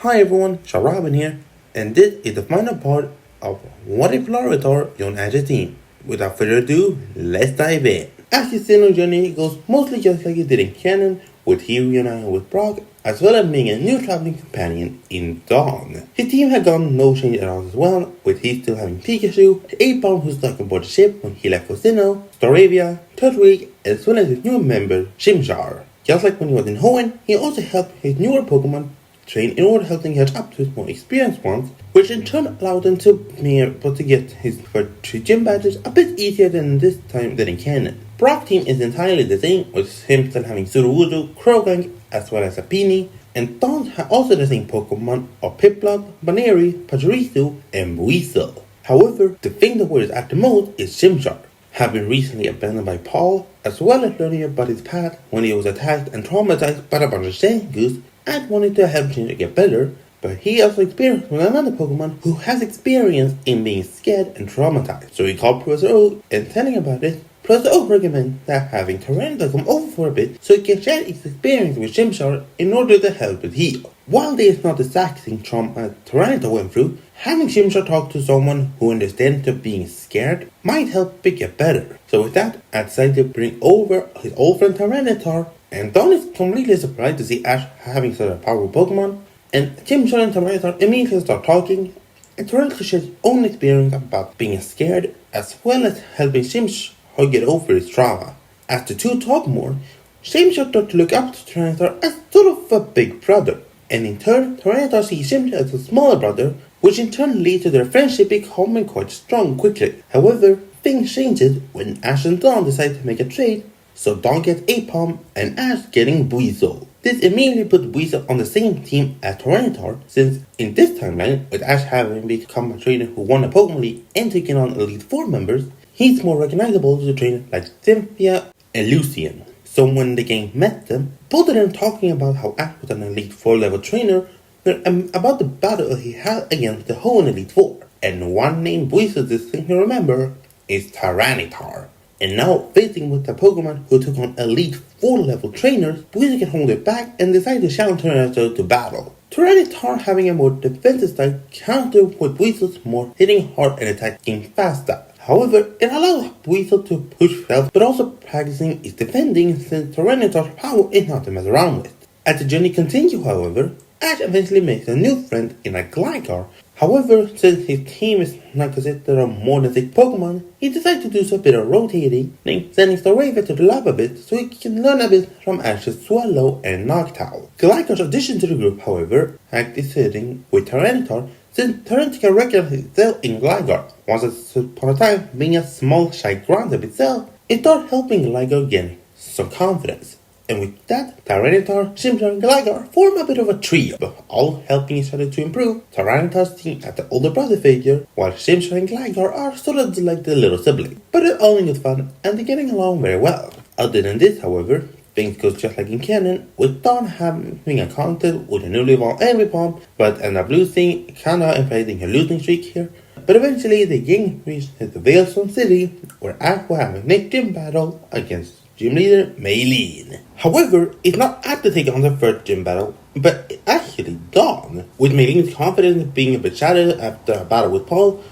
Hi everyone, Sharabin here, and this is the final part of What If Larvitar joined Ash's team. Without further ado, let's dive in. Ash's solo journey goes mostly just like it did in canon, with he reuniting with Brock, as well as being a new traveling companion in Dawn. His team had gone no change at all as well, with he still having Pikachu, the Ape-Bomb who stuck aboard the ship when he left for Sinnoh, Staravia, Turtwig, as well as his new member, Chimchar. Just like when he was in Hoenn, he also helped his newer Pokemon train in order to help them catch up to his more experienced ones, which in turn allowed them to be able to get his first 3 gym badges a bit easier than this time than in canon. Brock's team is entirely the same, with him still having Sudowoodo, Croagunk, as well as Apini, and Dawn also the same Pokemon of Piplup, Baneri, Pachirisu, and Buizel. However, the thing that worries at the most is Chimchar, having recently abandoned by Paul, as well as learning about his past when he was attacked and traumatized by a bunch of Zangoose, and wanted to help him to get better, but he also experienced with another Pokemon who has experience in being scared and traumatized. So he called Professor Oak and telling about it. Professor Oak recommends that having Tyranitar come over for a bit so he can share his experience with Chimchar in order to help it heal. While there is not the exact same trauma Tyranitar went through, having Chimchar talk to someone who understands that being scared might help it get better. So with that, I decided to bring over his old friend Tyranitar, and Dawn is completely surprised to see Ash having such a powerful Pokemon, and Chimchar and Tyranitar immediately start talking, and Tyranitar shares his own experience about being scared, as well as helping Chimchar get over his trauma. As the two talk more, Chimchar starts to look up to Tyranitar as sort of a big brother, and in turn, Tyranitar sees Chimchar as a smaller brother, which in turn leads to their friendship becoming quite strong quickly. However, things changes when Ash and Dawn decide to make a trade, so Dawn gets Ape-Bomb and Ash getting Buizel. This immediately puts Buizel on the same team as Tyranitar, since in this timeline, with Ash having become a trainer who won a Pokemon League and taking on Elite Four members, he's more recognizable to trainers like Cynthia and Lucian. So when the gang met them, both of them talking about how Ash was an Elite 4 level trainer, and about the battle he had against the whole Elite Four. And one name Buizel distinctly remember is Tyranitar. And now, facing with the Pokemon who took on Elite 4 level trainers, Buizel can hold it back and decide to challenge Tyranitar to battle. Tyranitar having a more defensive style countered with Buizel's more hitting hard and attacking fast style. However, it allows Buizel to push health, but also practicing his defending since Tyranitar's power is not to mess around with. As the journey continues, however, Ash eventually makes a new friend in a Gligar. However, since his team is not considered of more than 6 Pokemon, he decides to do some bit of rotating, sending Staravia to the lab a bit so he can learn a bit from Ash's Swallow and Noctowl. Gligar's addition to the group, however, acts sitting with Tyranitar, since Tyranitar can recognize itself in Gligar. Once upon a time, being a small shy grunt of itself, it starts helping Gligar gain some confidence. And with that, Tyranitar, Chimchar, and Gligar form a bit of a trio, all helping each other to improve. Tyranitar's team as the older brother figure, while Chimchar and Gligar are sort of like the little sibling. But it's all in good fun, and they're getting along very well. Other than this, however, things go just like in canon, with Dawn having a contest with a newly evolved Ape-Bomb, but end up losing, kinda implying a losing streak here. But eventually, the gang reaches the Veilstone City, where Ash will have a next gym battle against gym leader Maylene. However, it's not Ash to take on the first gym battle, but actually Dawn. With Maylene's confidence being a bit shattered after a battle with Paul,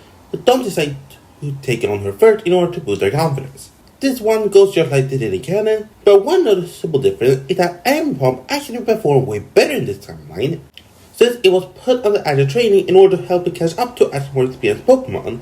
Dawn decides to take it on her first in order to boost their confidence. This one goes just like they did in canon, but one noticeable difference is that Ape-Bomb actually performed way better in this timeline, since it was put under Ash's training in order to help it catch up to Ash's more experienced Pokemon,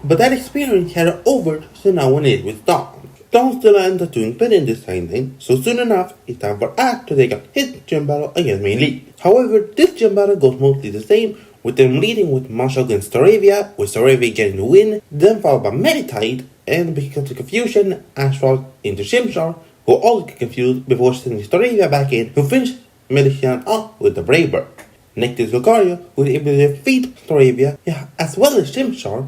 but that experience carried over to now when it is with Dawn. Dawn still ends up doing better in this timeline, so soon enough, it's time for Ash to take up his gym battle against Maylene. However, this gym battle goes mostly the same, with them leading with Marshall against Staravia, with Staravia getting the win, then followed by Meditite, and because of confusion, Ash falls into Chimchar, who also get confused before sending Staravia back in, who finished Medicine off with the Brave Bird. Next is Lucario, who is able to defeat Staravia, as well as Chimchar,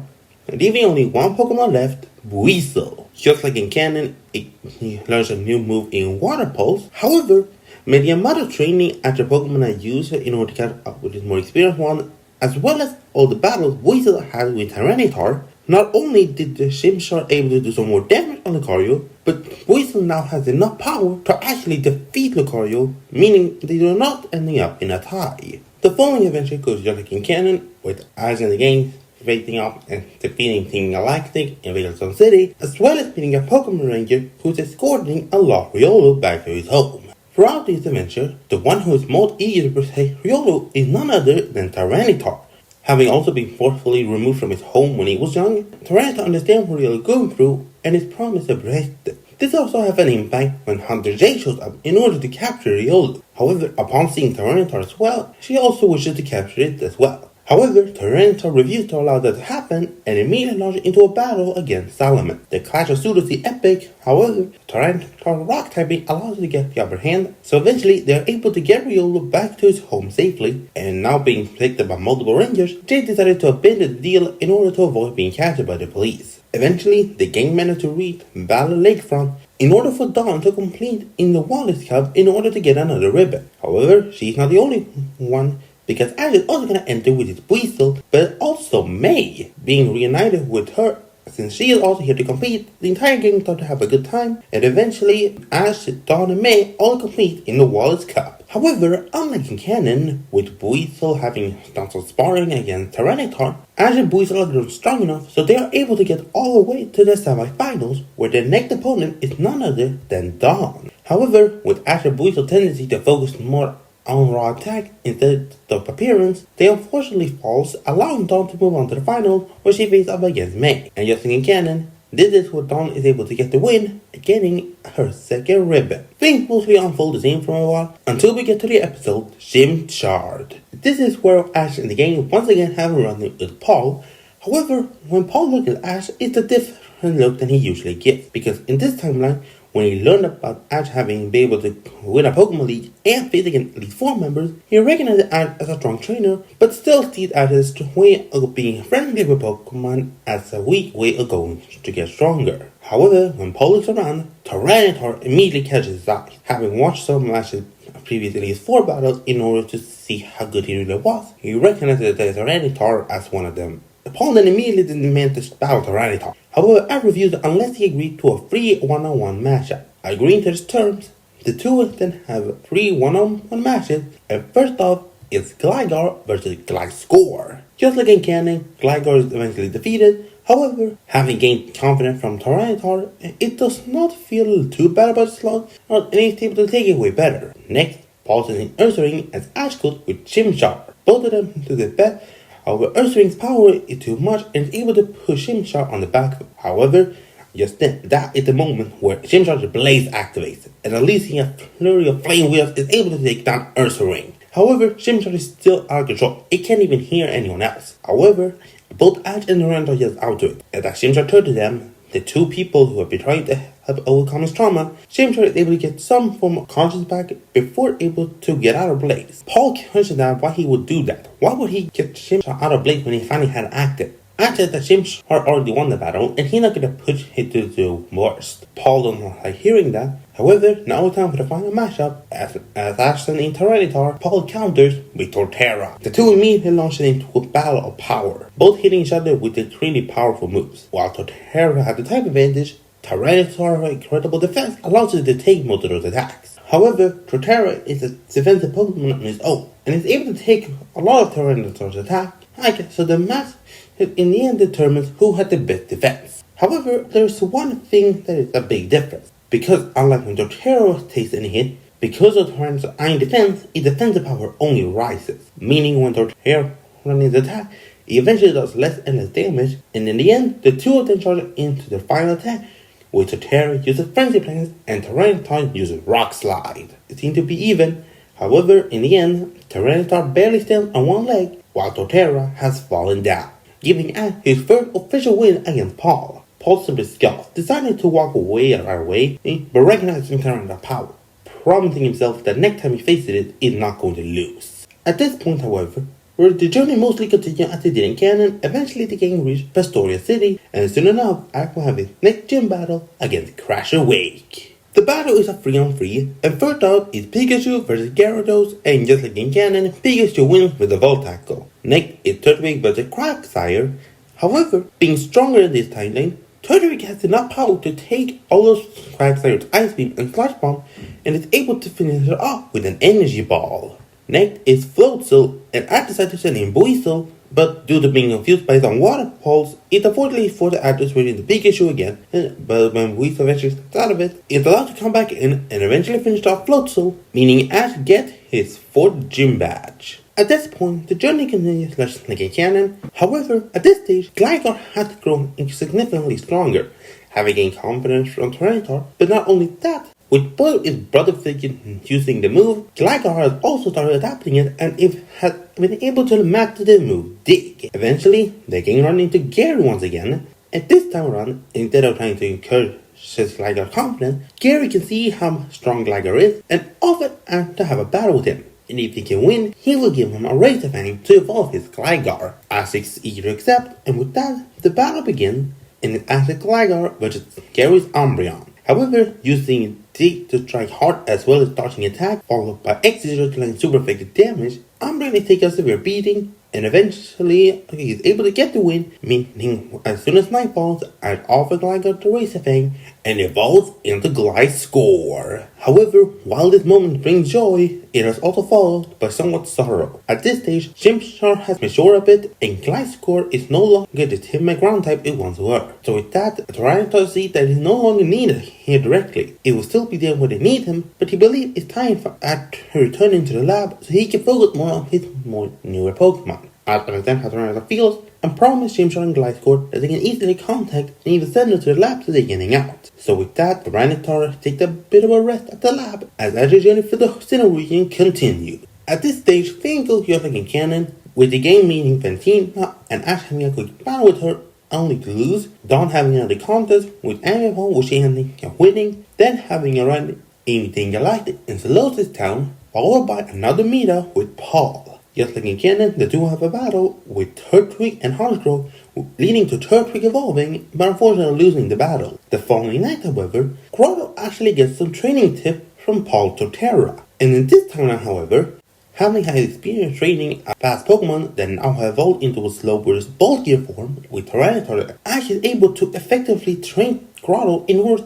leaving only one Pokemon left, Buizel. Just like in canon, he learns a new move in Water Pulse. However, with the amount of training after Pokemon are used in order to catch up with his more experienced one, as well as all the battles Buizel had with Tyranitar, not only did the Chimchar able to do some more damage on Lucario, but Buizel now has enough power to actually defeat Lucario, meaning they are not ending up in a tie. The following adventure goes just like in canon, with Ash in the game facing up and defeating Team Galactic in Veilstone City, as well as meeting a Pokemon Ranger who's escorting a Riolu back to his home. Throughout this adventure, the one who is most eager to protect Riolu is none other than Tyranitar. Having also been forcefully removed from his home when he was young, Tyranitar understands what Riolu is going through and is promised to protect him. This also has an impact when Hunter Jay shows up in order to capture Riolu. However, upon seeing Tyranitar as well, she also wishes to capture it as well. However, Tyranitar refuses to allow that to happen and immediately launches into a battle against Salamence. The clash of suits is epic. However, Tyranitar rock typing allows it to get the upper hand, so eventually they are able to get Riolu back to his home safely, and now being protected by multiple rangers, Jay decided to abandon the deal in order to avoid being captured by the police. Eventually, the gang managed to reach Battle Lakefront in order for Dawn to complete in the Wallace Cup in order to get another ribbon. However, she's not the only one, because Ash is also going to enter with his Weasel, but also May, being reunited with her. Since she is also here to compete, the entire gang thought to have a good time, and eventually Ash, Dawn, and May all compete in the Wallace Cup. However, unlike in canon, with Weasel having done some sparring against Tyranitar, Ash and Weasel are grown strong enough so they are able to get all the way to the semifinals, where their next opponent is none other than Dawn. However, with Ash and Weasel's tendency to focus more on raw attack instead of appearance, they unfortunately falls, allowing Dawn to move on to the finals where she faces up against May. And just like in canon, this is where Dawn is able to get the win, getting her second ribbon. Things mostly unfold the same for a while, until we get to the episode Gym Shard. This is where Ash and the gang once again have a run with Paul. However, when Paul looks at Ash, it's a different look than he usually gets, because in this timeline, when he learned about Ash having been able to win a Pokemon League and face against at least 4 members, he recognized Ash as a strong trainer, but still sees Ash's way of being friendly with Pokemon as a weak way of going to get stronger. However, when Paul looks around, Tyranitar immediately catches his eye. Having watched some Ash's previous Elite 4 battles in order to see how good he really was, he recognizes the Tyranitar as one of them. Paul then immediately demands to battle Tyranitar. However, Ash refused unless he agreed to a free one-on-one matchup. Agreeing to his terms, the two of them have 3 one-on-one matches, and first off is Gligar versus Gliscor. Just like in canon, Gligar is eventually defeated. However, having gained confidence from Tyranitar, it does not feel too bad about the slot, and is able to take it way better. Next, Paul sends in Ursaring as Ash goes with Chimchar. Both of them to the best. However, Ursaring's power is too much and is able to push Chimchar on the back. However, just then, that is the moment where Chimchar's Blaze activates, and releasing a flurry of flame wheels is able to take down Ursaring. However, Chimchar is still out of control. It can't even hear anyone else. However, both Ash and Tyranitar are just out to it, and as Chimchar turned to them, the two people who have been trying to help overcome his trauma, Chimchar is able to get some form of conscience back before able to get out of Blaze. Paul questions that why he would do that. Why would he get Chimchar out of Blaze when he finally had acted? Ash says that Chimchar already won the battle and he's not going to push it to the worst. Paul doesn't like hearing that. However, now it's time for the final matchup. As Ash sends in Tyranitar, Paul counters with Torterra. The two immediately launch into a battle of power, both hitting each other with extremely powerful moves. While Torterra has the type advantage, Tyranitar's incredible defense allows it to take most of those attacks. However, Torterra is a defensive Pokemon on its own, and is able to take a lot of Tyranitar's attack. So the match in the end determines who had the best defense. However, there's one thing that is a big difference. Because unlike when Torterra takes any hit, because of Tyranitar's iron defense, its defensive power only rises. Meaning when Torterra runs its attack, it eventually does less and less damage, and in the end, the two of them charge into their final attack, with Torterra uses Frenzy Plans and Tyranitar uses Rock Slide. It seemed to be even. However, in the end, Tyranitar barely stands on one leg, while Torterra has fallen down, giving Ash his first official win against Paul. Paul simply scoffs, deciding to walk away right away, but recognizing Tyranitar's power, promising himself that next time he faces it, he's not going to lose. At this point, however, where the journey mostly continues as it did in canon, eventually the gang reached Pastoria City, and soon enough, Ash will have his next gym battle against Crasher Wake. The battle is a 3-on-3, and first out is Pikachu versus Gyarados, and just like in canon, Pikachu wins with a Volt Tackle. Next is Turtwig versus Quagsire. However, being stronger in this timeline, Turtwig has enough power to take all of Quagsire's Ice Beam and Slash Bomb, and is able to finish her off with an Energy Ball. Next is Floatzel, and I decided to send in Buizel, but due to being confused by some water pulse, it unfortunately forced the actor to switch into Pikachu again, but when Buizel eventually stepped out of it, it's allowed to come back in and eventually finished off Floatzel, meaning Ash gets his 4th gym badge. At this point, the journey continues like a cannon. However, at this stage, Gligar had grown significantly stronger, having gained confidence from Larvitar, but not only that, with both his brother figure using the move, Gligar has also started adapting it and had been able to master the move Dig. Eventually, they can run into Gary once again, and this time around, instead of trying to encourage his Gligar confidence, Gary can see how strong Gligar is and offer to have a battle with him. And if he can win, he will give him a Razor Fang to evolve his Gligar. Ash is eager to accept, and with that, the battle begins, and it's Ash's Gligar versus Gary's Umbreon. However, using Dig to strike hard as well as dodging attack, followed by X-Zero to land super effective damage, Umbreon is taking a severe beating, and eventually he is able to get the win, meaning as soon as night falls, Ash offers Gligar to Razor Fang and evolves into Gliscor. However, while this moment brings joy, it is also followed by somewhat sorrow. At this stage, Chimchar has matured a bit, and Gliscor is no longer the timid ground type it once were. So with that, Tyranitar sees that it is no longer needed here directly. It will still be there when they need him, but he believes it's time for Ash to return into the lab so he can focus more on his more newer Pokemon. Ash understands how Tyranitar feels and promises Chimchar and Gliscor that they can easily contact and even send them to the lab so they're getting out. So with that, Tyranitar takes a bit of a rest at the lab as Ash's journey for the Sinnoh region continues. At this stage, things go just like in canon, with the game meeting Fantina and Ash having a quick battle with her only to lose, Dawn having another contest with Amiibo which she ending up winning, then having a run anything you liked in Solosis Town, followed by another meetup with Paul. Just like in canon, the two have a battle with Turtwig and Harsgrove, leading to Turtwig evolving, but unfortunately losing the battle. The following night, however, Grotto actually gets some training tips from Paul Torterra. And in this time, however, having had experience training a past Pokemon that now have evolved into a slower, bulkier form with Tyranitar, Ash is able to effectively train Grotto in order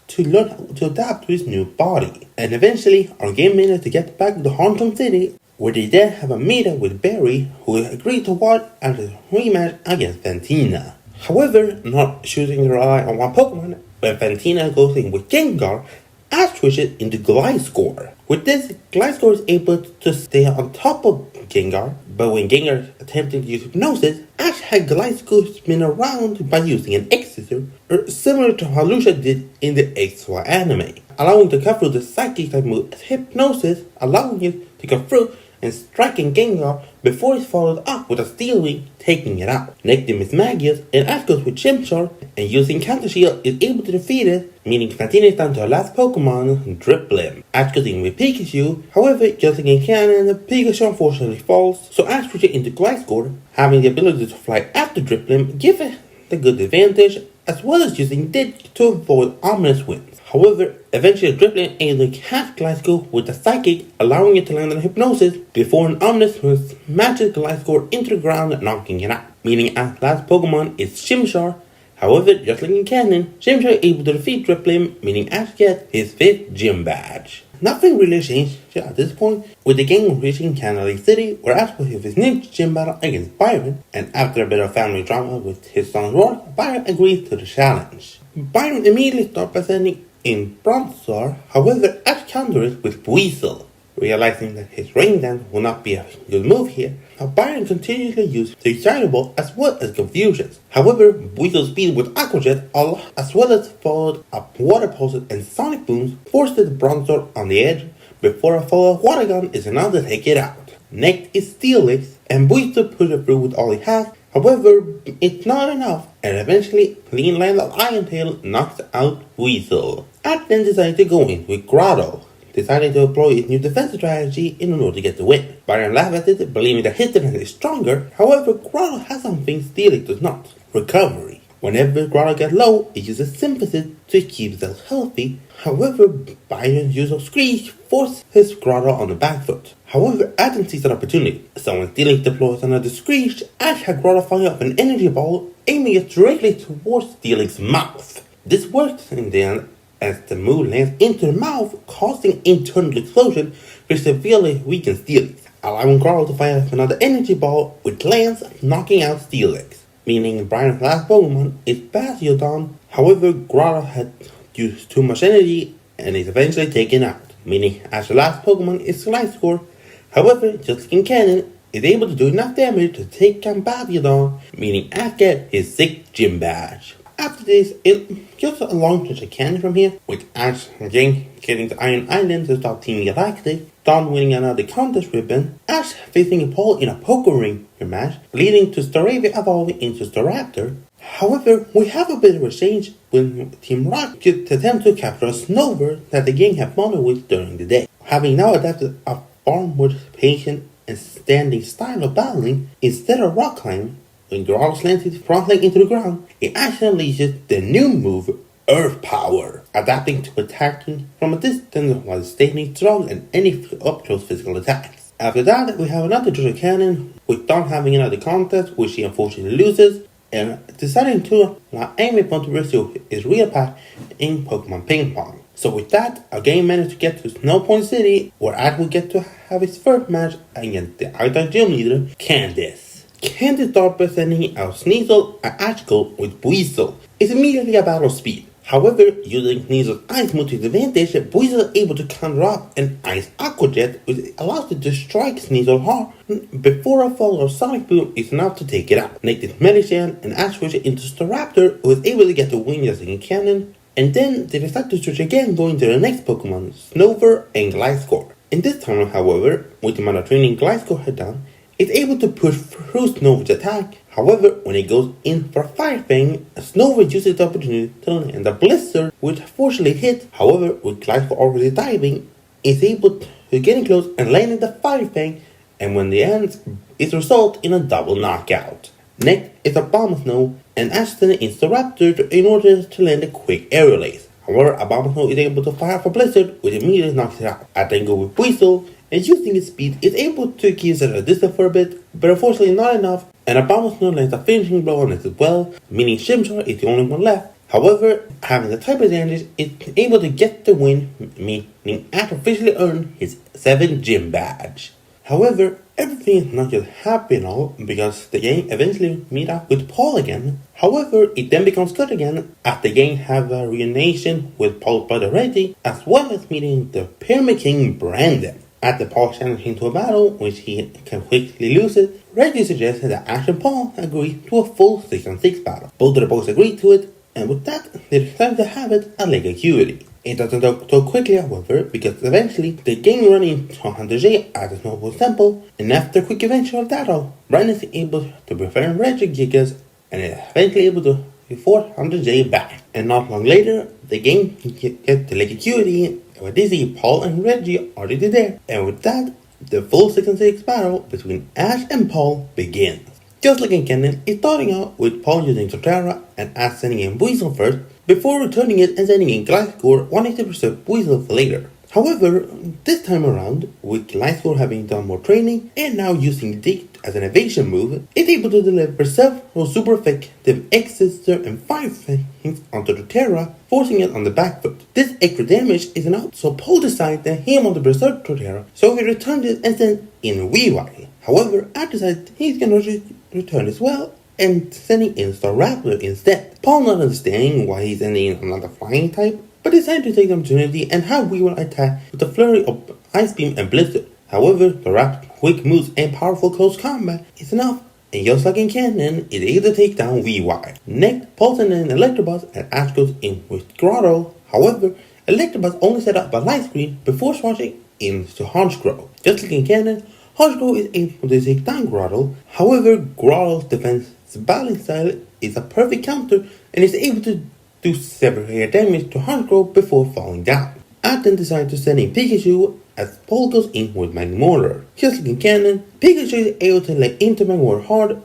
to learn how to adapt to his new body. And eventually, our game manages to get back to Haunton City, where they then have a meeting with Barry, who agreed to watch at a rematch against Fantina. However, not choosing to rely on one Pokemon, when Fantina goes in with Gengar, Ash switches into Gliscor. With this, Gliscor is able to stay on top of Gengar, but when Gengar attempted to use Hypnosis, Ash had Gliscor spin around by using an X-Scissor, similar to how Lucia did in the XY anime, allowing to cut through the Psychic type move as Hypnosis, allowing it to cut through and striking Gengar before it's followed up with a Steel Wing, taking it out. Next to Miss Magius, and Ash goes with Chimchar, and using Counter Shield is able to defeat it, meaning Fantina is down to her last Pokemon, Driplim. Ash goes in with Pikachu, however, just like in canon, Pikachu unfortunately falls, so Ash switches into Gliscor, having the ability to fly after Driplim, give it the good advantage, as well as using Dig to avoid ominous winds. However, eventually Driplim able to catch Gliscor with the Psychic, allowing it to land on Hypnosis before an ominous wind smashes Gliscor into the ground, knocking it out. Meaning Ash's last Pokemon is Chimchar. However, just like in canon, Chimchar is able to defeat Driplim, meaning Ash gets his 5th gym badge. Nothing really changed at this point, with the game reaching Canada City, where Ash will have his new gym battle against Byron, and after a bit of family drama with his son Rourke, Byron agrees to the challenge. Byron immediately starts by sending in Bronzor, however, Ash counters with Weasel. Realizing that his Rain Dance will not be a good move here, Byron continuously uses the Excitable as well as Confusions. However, Weasel's speed with Aqua Jet, as well as followed up Water Pulses and Sonic Booms, forces Bronzor on the edge before a follow-up Water Gun is enough to take it out. Next is Steelix, and Weasel pushes through with all he has. However, it's not enough, and eventually, Clean Land of Iron Tail knocks out Weasel. Ash then decided to go in with Grotto, deciding to employ his new defense strategy in order to get the win. Byron laughs at it, believing that his defense is stronger. However, Grotto has something Steelix does not: recovery. Whenever Grotto gets low, it uses Sympathy to keep itself healthy. However, Byron's use of Screech forces Grotto on the back foot. However, Adam sees an opportunity, so when Steelix deploys another Screech, Ash had Grotto fire up an energy ball, aiming it directly towards Steelix's mouth. This works in the end, as the move lands into the mouth, causing internal explosion, which severely weakens Steelix. allowing Growl to fire another energy ball with Lance knocking out Steelix, meaning Brian's last Pokemon is Bastiodon. However, Growl had used too much energy and is eventually taken out, meaning Ash's last Pokemon is Gliscor. However, just like in canon, is able to do enough damage to take down Bastiodon, meaning Ash gets his 6th gym badge. After this, it just a long stretch of canon from here, with Ash again getting to Iron Island to stop Team Galactic, Dawn winning another contest ribbon, Ash facing Paul in a Poker Ring match, leading to Staravia evolving into Staraptor. However, we have a bit of a change when Team Rocket attempt to capture a Snover that the gang had bonded with during the day. Having now adapted a far more patient and standing style of battling, instead of rock climbing, when Growl slams his front leg into the ground, it actually unleashes the new move, Earth Power, adapting to attacking from a distance while staying strong and any up-close physical attacks. After that, we have another Treasure Cannon, with Dawn having another contest, which she unfortunately loses, and deciding to allow Amy Pond to pursue his real path in Pokemon Ping Pong. So with that, our game managed to get to Snow Point City, where Ash will get to have his first match against the Arctic Gym Leader, Candice. Candice starts by sending out Sneasel and Ashko with Buizel. It's immediately a battle of speed. However, using Sneasel's Ice move to his advantage, Buizel is able to counter up an Ice Aqua Jet, which allows it to strike Sneasel hard before a follow of Sonic Boom is enough to take it out. Make this Medicine and Ash switch it into Staraptor, who is able to get the win using a cannon, and then they decide to switch again, going to the next Pokemon, Snover and Gliscor. In this time, however, with the amount of training Gliscor had done, it's able to push through Snover's attack. However, when it goes in for Fire Fang, Snover uses the opportunity to land a Blizzard, which fortunately hit. However, with Gliscor already diving, it's able to get in close and land the Fire Fang, and when the ends, it results in a double knockout. Next is a Abomasnow, and Ash sends in Staraptor in order to land a quick aerial ace. However, Abomasnow is able to fire for Blizzard, which immediately knocks it out. I then go with Buizel, and using its speed, is able to keep it at a distance for a bit, but unfortunately not enough, and Abomasnow lands a finishing blow on it as well, meaning Shimshar is the only one left. However, having the type advantage, it's able to get the win, meaning Ash officially earned his 7th gym badge. However, everything is not just happy and all, because the gang eventually meet up with Paul again. However, it then becomes good again as the gang have a reunion with Paul's brother Reggie, as well as meeting the Pyramid King Brandon. After Paul challenges him to a battle, which he can quickly lose it, Reggie suggests that Ash and Paul agree to a full 6-on-6 battle. Both of the boys agree to it, and with that, they decide to have it a Lake Acuity. It doesn't go so quickly, however, because eventually the gang run into Hunter J at the Snowball Temple, and after a quick eventual battle, Brian is able to befriend Reggie Gigas and is eventually able to force Hunter J back. And not long later, the gang gets to Lake Acuity, where they see Paul and Reggie already there, and with that, the full 6-on-6 battle between Ash and Paul begins. Just like in canon, it's starting out with Paul using Torterra and Ash sending in Buizel first, before returning it and sending in Gliscor, wanting to preserve Buizel for later. However, this time around, with Gliscor having done more training and now using Dig as an evasion move, it's able to deliver several super effective X-Sister and Fire Fangs onto Torterra, forcing it on the back foot. This extra damage is enough, so Paul decides that he wants to preserve Torterra, so he returns it and sends in Weavile. However, Ash decides he's going to return as well, and sending in Staraptor instead. Paul not understanding why he's sending in another flying type, but decided to take the opportunity and have Weavile attack with a flurry of Ice Beam and Blizzard. However, Staraptor's quick moves and powerful close combat is enough, and just like in canon, is able to take down Weavile. Next, Paul sends in Electabuzz and Ash goes in with Grotto. However, Electabuzz only set up a light screen before switching into Honchkrow. Just like in canon, Honchkrow is able to take down Grotto. However, Grotto's defense battling style is a perfect counter and is able to do severe damage to Honchkrow before falling down. Ash then decides to send in Pikachu as Paul goes in with Magmortar. Just like in canon, Pikachu is able to lay into Magmortar hard,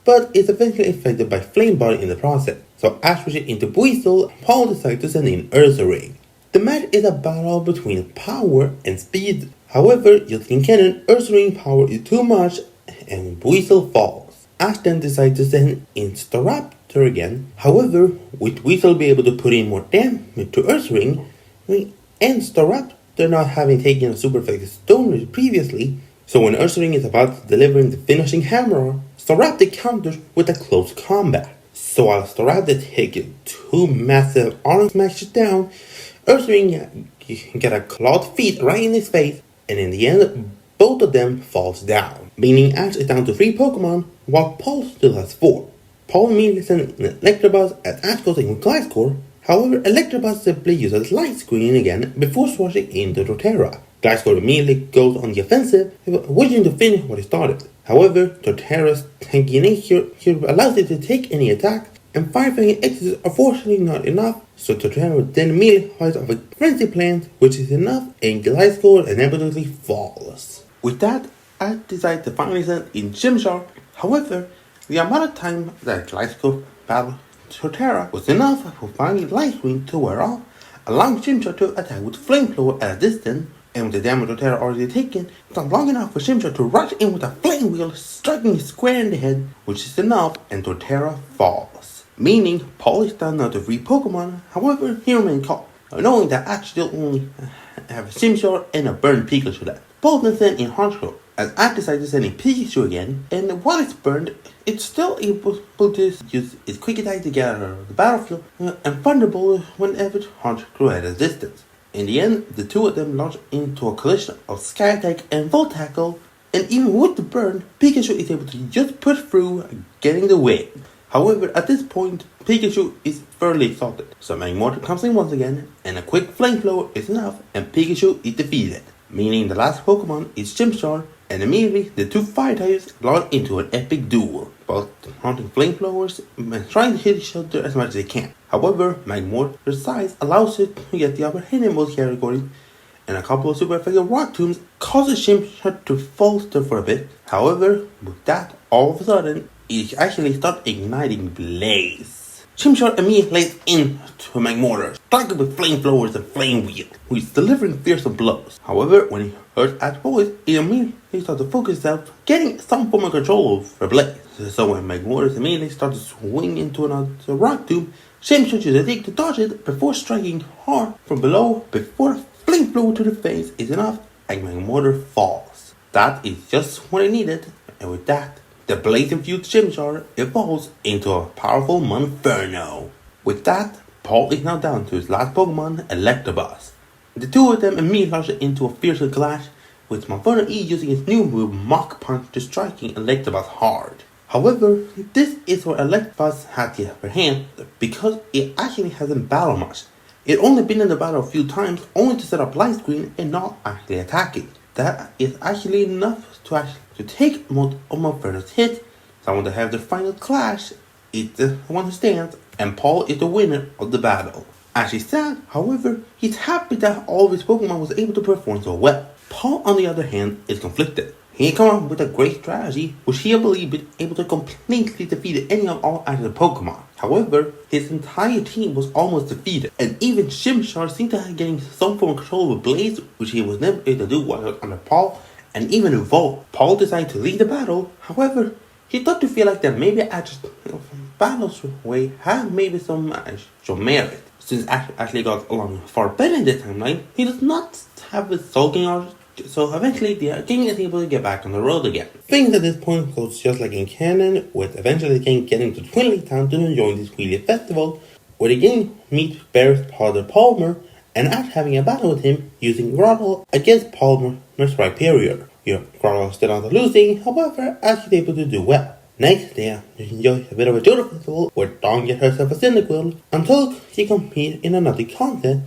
but is eventually affected by Flame Body in the process. So Ash switches into Buizel, Paul decides to send in Ursaring. The match is a battle between power and speed. However, just like in canon, Ursaring power is too much and Buizel falls. Ash then decides to send in Staraptor again. However, with Weasel be able to put in more damage to Ursaring, and Staraptor not having taken a super effective Stone Ridge previously, So when Ursaring is about delivering the finishing hammer, Staraptor counters with a close combat. So while Staraptor takes two massive arm smashes down, Ursaring get a clawed feet right in his face, and in the end, both of them falls down, meaning Ash is down to 3 Pokemon, while Paul still has 4. Paul immediately sends an Electabuzz as Ash goes in with Gliscor. However, Electabuzz simply uses Light Screen again before swashing into Torterra. Gliscor immediately goes on the offensive, wishing to finish what he started. However, Torterra's tanky nature allows it to take any attack, and Firefang X's are fortunately not enough, so Torterra then immediately fires off a frenzy plant, which is enough, and Gliscor inevitably falls. With that, I decide to finally send in Chimchar. However, the amount of time that Gliscor battled Torterra was enough for finally Light Screen to wear off, allowing Chimchar to attack with Flamethrower at a distance, and with the damage Torterra already taken, it's not long enough for Chimchar to rush in with a Flame Wheel, striking it square in the head, which is enough, and Torterra falls. Meaning, Paul is down now to 3 Pokemon, however, he remains calm, knowing that Ash still only have a Chimchar and a burned Pikachu left. Paul then sent in Honchkrow, as Ash decided to send in Pikachu again, and while it's burned, it's still able to use its quick attack to get out of the battlefield, and Thunderbolt whenever Honchkrow at a distance. In the end, the two of them launch into a collision of Sky Attack and Volt Tackle, and even with the burn, Pikachu is able to just push through, getting the win. However, at this point, Pikachu is fairly exhausted, so Magmortar comes in once again, and a quick Flamethrower is enough, and Pikachu is defeated. Meaning the last Pokemon is Chimchar, and immediately the two fire types launch into an epic duel, both hunting flamethrowers and trying to hit each other as much as they can. However, Magmortar's size allows it to get the upper hand in both categories, and a couple of super effective rock tombs causes Chimchar to falter for a bit. However, with that, all of a sudden, it actually starts igniting Blaze. Chimchar immediately lays into Magmortar, striking with flamethrowers and flame wheel, who is delivering fearsome blows. However, when he hears Ash's voice, he immediately starts to focus himself, getting some form of control over Blaze. So when Magmortar immediately starts to swing into another rock tomb, Chimchar uses a dig to dodge it before striking hard from below before a flamethrower to the face is enough and Magmortar falls. That is just what I needed, and with that, the Blaze-infused Chimchar evolves into a powerful Monferno. With that, Paul is now down to his last Pokemon, Electabuzz. The two of them immediately launch into a fierce clash, with Monferno E using his new move Mach Punch to striking Electabuzz hard. However, this is where Electabuzz had the upper hand because it actually hasn't battled much. It only been in the battle a few times, only to set up Light Screen and not actually attacking. That is actually enough to take most of Monferno's hit. Someone to have the final clash is the one who stands, and Paul is the winner of the battle. As he's sad, however, he's happy that all of his Pokemon was able to perform so well. Paul, on the other hand, is conflicted. He came up with a great strategy, which he believed been able to completely defeat any of all active Pokemon. However, his entire team was almost defeated, and even Chimchar seemed to have gained some form of control over Blaze, which he was never able to do while he was under Paul, and even evolved. Paul decided to lead the battle. However, he thought to feel like that maybe Ash's battle's way had maybe some merit. Since Ash actually got along far better in this timeline, he does not have a sulking artist. So eventually the king is able to get back on the road again. Things at this point goes just like in canon, with eventually the king getting to Twin Lake Town to join this Wheelie Festival, where the king meets Barrett's father Palmer, and Ash having a battle with him using Grotle against Palmer's Rhyperior. Grotle is still on the losing, however, Ash is able to do well. Next, they enjoy a bit of a judo festival where Dawn gets herself a Cyndaquil until she competes in another contest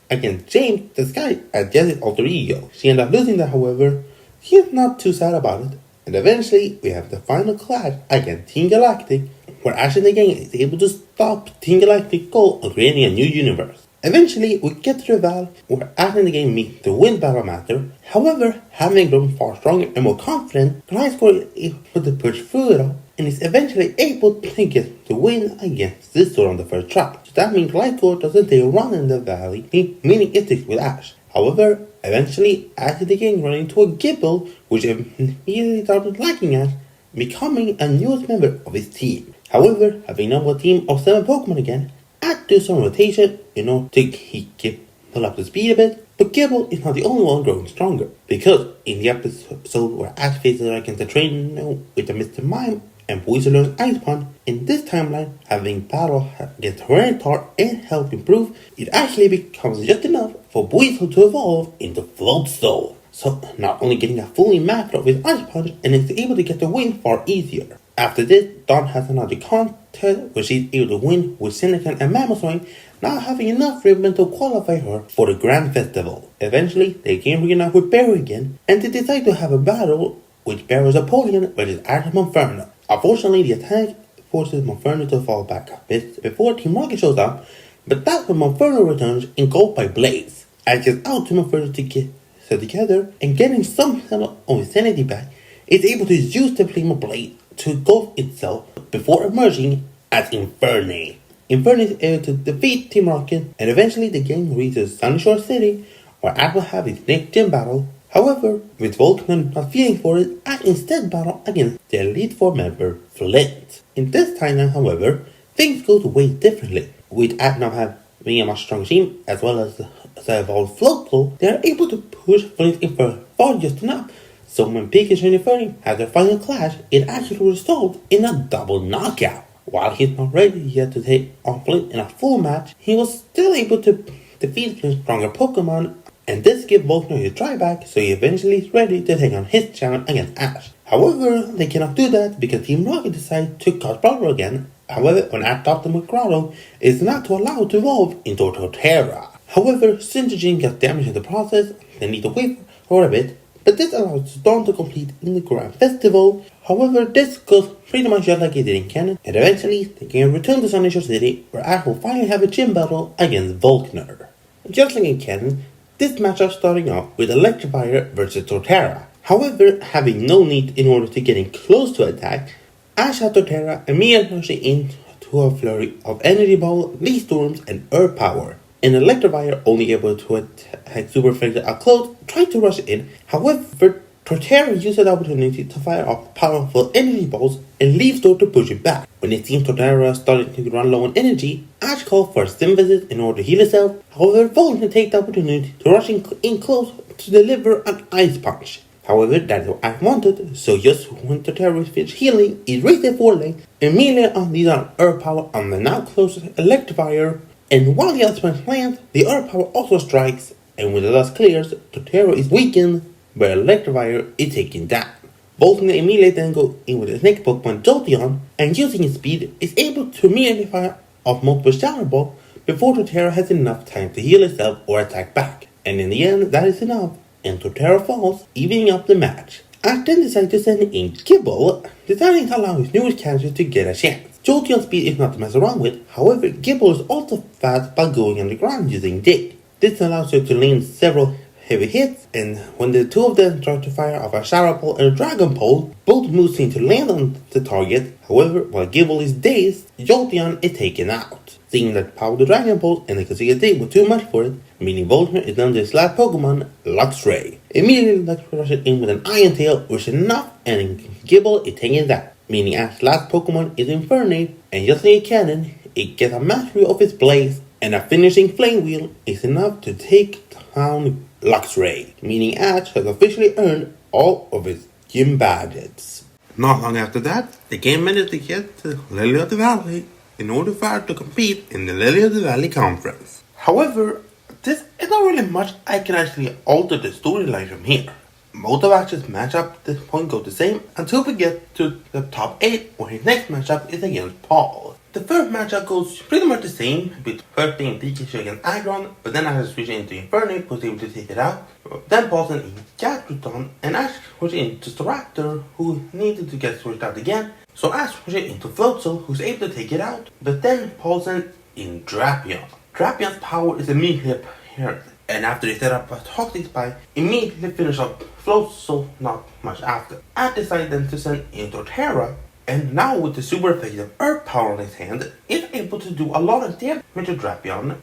against James the Sky as Jessie's alter ego. She ends up losing that, however, she is not too sad about it. And eventually, we have the final clash against Team Galactic, where Ash and the gang is able to stop Team Galactic's goal of creating a new universe. Eventually, we get to the valley where Ash and the gang meet the Wind Battle Master. However, having grown far stronger and more confident, Gliscor is able to push through it all, and is eventually able to get the win against this sword on the first try. So that means Gliscor doesn't take a run in the valley, meaning it sticks with Ash. However, eventually, Ash and the gang run into a Gibble, which immediately started liking Ash, becoming a newest member of his team. However, having now a team of 7 Pokemon again, Ash do some rotation in order to keep pull up the speed a bit, but Gibble is not the only one growing stronger, because in the episode where Ash faces against the trainer with the Mr. Mime and Boise learns Ice Punch, in this timeline, having battle against Larvitar and help improve, it actually becomes just enough for Boise to evolve into Floatzel. So not only getting a fully mapped of his Ice Punch and is able to get the win far easier. After this, Dawn has another contest where she's able to win with Silicon and Mammothwing, not having enough ribbon to qualify her for the Grand Festival. Eventually, they game reunite with Barry again, and they decide to have a battle with Barry's opponent, which is Adam Monferno. Unfortunately, the attack forces Monferno to fall back a bit before Team Rocket shows up, but that's when Monferno returns engulfed by Blaze. Ash gets out to Monferno to get together, and getting some of his sanity back, is able to use the flame of Blade to engulf itself before emerging as Infernape. Infernape is able to defeat Team Rocket, and eventually the gang reaches Sunshore City, where Ash will have his next gym battle. However, with Vulcan not feeling for it, Ash instead battle against the Elite Four member Flint. In this timeline, however, things go way differently. With Ash now having a much stronger team, as well as the evolved Floatzel, they are able to push Flint in far just enough. So when Pikachu and Infernape have their final clash, it actually results in a double knockout. While he's not ready yet to take on Flint in a full match, he was still able to defeat Flint's stronger Pokemon, and this gives Volkner his try back, so he eventually is ready to take on his challenge against Ash. However, they cannot do that because Team Rocket decides to cause Brawler again. However, when Ash stops them with Grotto, it is not to allow it to evolve into Torterra. However, Synergy gets damaged in the process, they need to wait for a bit, but this allows Dawn to complete in the Grand Festival. However, this goes pretty much just like it did in canon, and eventually they can return to Sunshine City, where Ash will finally have a gym battle against Volkner. Just like in canon, this matchup starting off with Electivire versus Torterra. However, having no need in order to getting close to attack, Ash had Torterra immediately into a flurry of Energy Ball, Leaf Storms, and Earth Power. And Electivire, only able to attack Super Effective up close, tried to rush in. However, Torterra used the opportunity to fire off powerful energy balls and Leaf Storm to push it back. When it seemed Torterra started to run low on energy, Ash called for a Stim Visit in order to heal himself. However, Vulcan takes the opportunity to rush in close to deliver an Ice Punch. However, that is what Ash wanted, so just when Torterra finished healing, it raised their foreleg, immediately unleashed on Earth Power on the now closest Electivire. And while the Ice Punch lands, the Earth Power also strikes, and when the dust clears, Torterra is weakened, but Electivire is taken down. Vulcan immediately then goes in with his next Pokemon Jolteon, and using his speed, is able to immediately fire off multiple Shadow Balls before Torterra has enough time to heal itself or attack back. And in the end, that is enough, and Torterra falls, evening up the match. Ash then decides to send in Gibble, deciding to allow his newest character to get a chance. Jolteon's speed is not to mess around with, however, Gibble is also fast by going underground using Dig. This allows her to land several heavy hits, and when the two of them try to fire off a Shower Pole and a Dragon Pole, both moves seem to land on the target. However, while Gibble is dazed, Jolteon is taken out. Seeing that power of the Dragon Pole and the Concealed Dig was too much for it, meaning Volkner is down to his last Pokemon, Luxray. Immediately, Luxray rushes in with an Iron Tail, which is enough, and Gibble is taken down. Meaning Ash's last Pokemon is Infernape, and just like canon, it gets a mastery of its Blaze, and a finishing Flame Wheel is enough to take down Luxray, meaning Ash has officially earned all of his gym badges. Not long after that, the game managed to get to Lily of the Valley in order for her to compete in the Lily of the Valley Conference. However, this is not really much I can actually alter the storyline from here. Most of Ash's matchup at this point go the same until we get to the top 8, where his next matchup is against Paul. The first matchup goes pretty much the same, with first being Pikachu against Aggron, but then Ash switching into Infernape, was able to take it out. Then Paul sent in Gastrodon, and Ash switched into Staraptor, who needed to get switched out again. So Ash switched into Floatzel, who's able to take it out, but then Paul sent in Drapion. Drapion's power is immediately apparent, and after they set up a Toxic Spike, immediately finish up Floatzel not much after. Ash decided then to send in Torterra, and now with the super effective Earth Power in his hand, it's able to do a lot of damage to Drapion.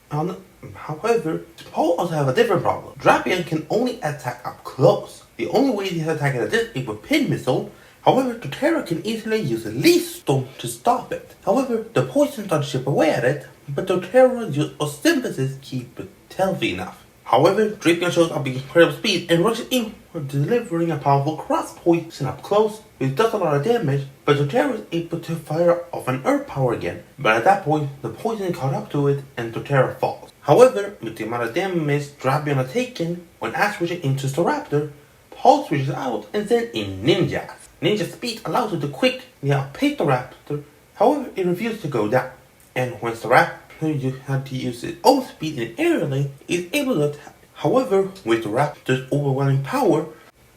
However, Paul also have a different problem. Drapion can only attack up close. The only way he's attacking at this is with Pin Missile. However, Torterra can easily use a Leaf Storm to stop it. However, the poison starts to chip away at it, but Torterra used Osymbasis keep it healthy enough. However, Drapion shows up with incredible speed and rushes in for delivering a powerful cross poison up close, which does a lot of damage, but Totara is able to fire off an earth power again, but at that point, the poison caught up to it and Totara falls. However, with the amount of damage Drapion has taken, when Ash switches into Staraptor, Paul switches out and sends in Ninjas. Ninja speed allows it to quickly outpace the Raptor, however it refuses to go down. And when Staraptor had to use its own speed in air lane, it's able to attack. However, with the Raptor's overwhelming power,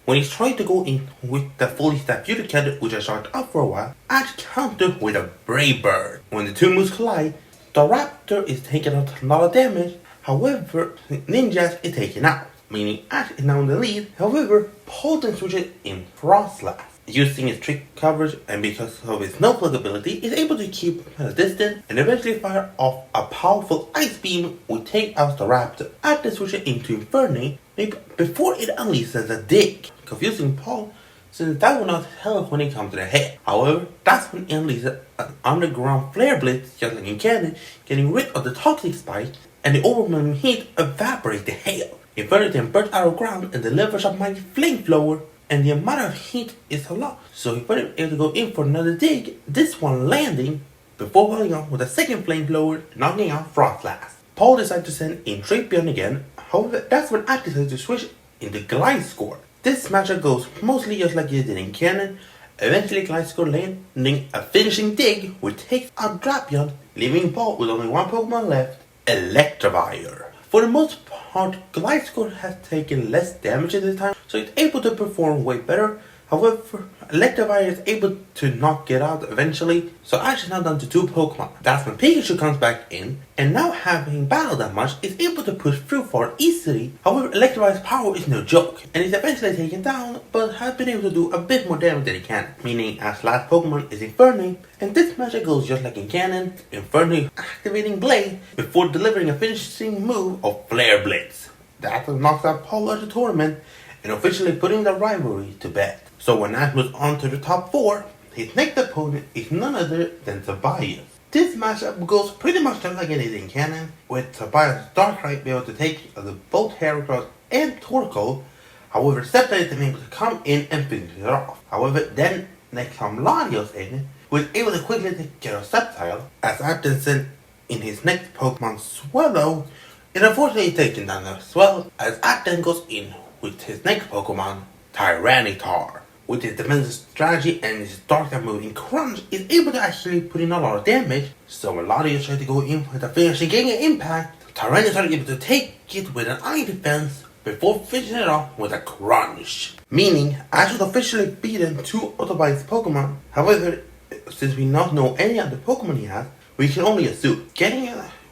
when he's trying to go in with the fully therapeutic cannon which I charged up for a while, Ash countered with a Brave Bird. When the two moves collide, the Raptor is taking a lot of damage, however, Ninjas is taken out, meaning Ash is now in the lead. However, Paul then switches in Frost Slash. Using its trick coverage and because of its no-plug ability, is able to keep at a distance and eventually fire off a powerful ice beam which takes out the Raptor. After switching into Inferno, before it unleashes a dig, confusing Paul since that will not help when it comes to the head. However, that's when it unleashes an underground flare blitz just like in cannon, getting rid of the toxic spike, and the overwhelming heat evaporates the hail. Inferno then bursts out of ground and delivers a mighty flamethrower, and the amount of heat is a lot, so he was able to go in for another dig, this one landing before falling off with a second flamethrower, knocking out Frost Slash. Paul decided to send in Drapion again, however that's when I decided to switch into Gliscor. This matchup goes mostly just like it did in Canon, eventually Gliscor landing a finishing dig which takes out Drapion, leaving Paul with only one Pokemon left, Electivire. For the most part, Gliscor has taken less damage at this time, so it's able to perform way better. However, Electivire is able to knock it out eventually, so Ash is now down to 2 Pokemon. That's when Pikachu comes back in, and now having battled that much, is able to push through far easily. However, Electivire's power is no joke, and is eventually taken down, but has been able to do a bit more damage than it can. Meaning, Ash's last Pokemon is Inferno, and this matchup goes just like in Canon, Inferno activating Blade before delivering a finishing move of Flare Blitz. That knocks out Paul out of the tournament, and officially putting the rivalry to bed. So when Ash moves on to the top 4, his next opponent is none other than Tobias. This matchup goes pretty much just like it is in Canon, with Tobias' Darkrai be able to take both Heracross and Torkoal. However, Sceptile is able to come in and finish it off. However, then next comes Latios in, who is able to quickly take care of Sceptile, as Ash sent in his next Pokemon Swallow, and unfortunately taken down as well, as Ash then goes in with his next Pokemon, Tyranitar. With his defensive strategy and his dark type moving Crunch, is able to actually put in a lot of damage. So when Latios tries to go in with a finishing Giga Impact, Tyranitar is able to take it with an Eye Defense before finishing it off with a Crunch. Meaning, Ash has officially beaten 2 out of his Pokemon. However, since we not know any of the Pokemon he has, we can only assume.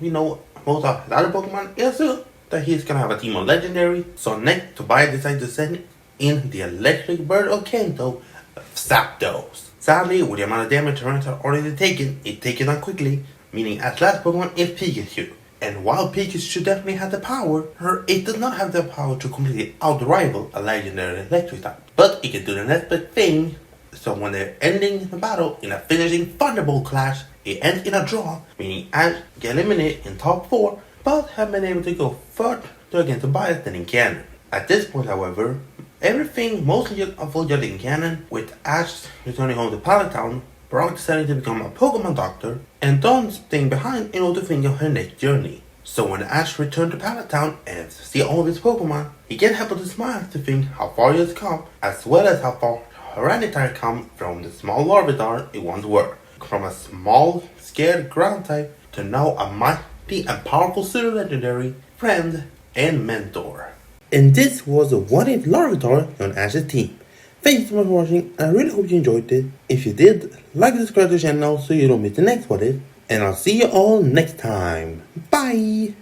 We know most of his other Pokemon, is assume that he's gonna have a team of Legendary. So next, Tobias decides to send in the Electric Bird of Kanto, Zapdos. Sadly, with the amount of damage Tyranitar already taken, it's taken on quickly, meaning Ash's last Pokemon is Pikachu. And while Pikachu definitely has the power, it does not have the power to completely out-rival a legendary electric type. But it can do the next big thing, so when they're ending the battle in a finishing Thunderbolt clash, it ends in a draw, meaning Ash get eliminated in top 4, but have been able to go further against Tobias than in Canon. At this point, however, everything mostly unfolded in Canon, with Ash returning home to Pallet Town, Brock deciding to become a Pokemon doctor, and Dawn staying behind in order to think of her next journey. So when Ash returned to Pallet Town and see all of his Pokemon, he can't help but to smile to think how far he has come, as well as how far Tyranitar come from the small Larvitar it once were. From a small, scared ground type to now a mighty and powerful pseudo legendary friend and mentor. And this was a What If Larvitar on Ash's team. Thanks so much for watching, and I really hope you enjoyed it. If you did, like and subscribe to the channel so you don't miss the next What If, and I'll see you all next time. Bye!